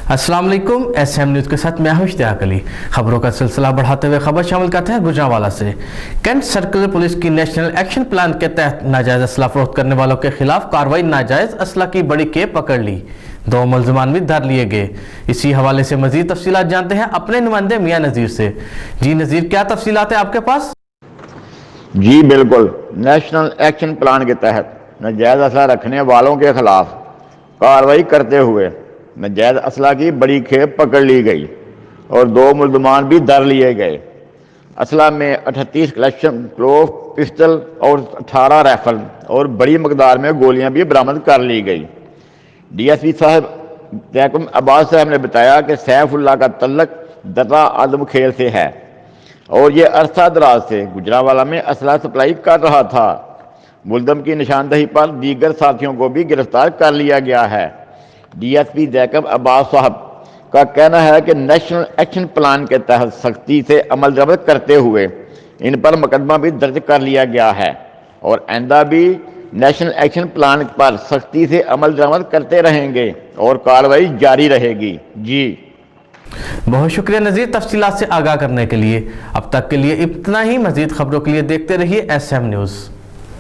अस्सलाम वालेकुम। SM news के साथ मैं हूं इश्तियाक अली। खबरों का सिलसिला बढ़ाते हुए खबर शामिल करते हैं गुजरांवाला से। कैंट सर्कल पुलिस की नेशनल एक्शन प्लान के तहत नाजायज असला फरोख्त करने वालों के खिलाफ कार्रवाई। नाजायज असला की बड़ी खेप पकड़ ली, 2 मुल्ज़िमान भी धर लिए गए। इसी हवाले से मजीद तफसीलात जानते हैं अपने नुमाइंदे मियां नज़ीर से। जी नज़ीर, क्या तफसीलात है आपके पास? जी बिल्कुल, नेशनल एक्शन प्लान के तहत नाजायज असला रखने वालों के खिलाफ कार्रवाई करते हुए नाजायज असला की बड़ी खेप पकड़ ली गई और 2 मुल्ज़िमान भी धर लिए गए। असला में 38 कलेक्शन क्लोव पिस्टल और 18 राइफल और बड़ी मकदार में गोलियां भी बरामद कर ली गई। DSP साहब जैकब अब्बास साहब ने बताया कि सैफुल्लाह का तल्लक दर्रा आदम खेल से है और ये अरसा दराज से गुजरांवाला में असला सप्लाई कर रहा था। मुल्ज़िम की निशानदही पर दीगर साथियों को भी गिरफ्तार कर लिया गया है। DSP जैकब अब्बास साहब का कहना है कि नेशनल एक्शन प्लान के तहत सख्ती से अमल दरामद करते हुए इन पर मुकदमा भी दर्ज कर लिया गया है और आइंदा भी नेशनल एक्शन प्लान पर सख्ती से अमल दरामद करते रहेंगे और कार्रवाई जारी रहेगी। जी बहुत शुक्रिया नज़ीर तफसीलात से आगाह करने के लिए। अब तक के लिए इतना ही। मजीद खबरों के लिए देखते रहिए SM न्यूज़।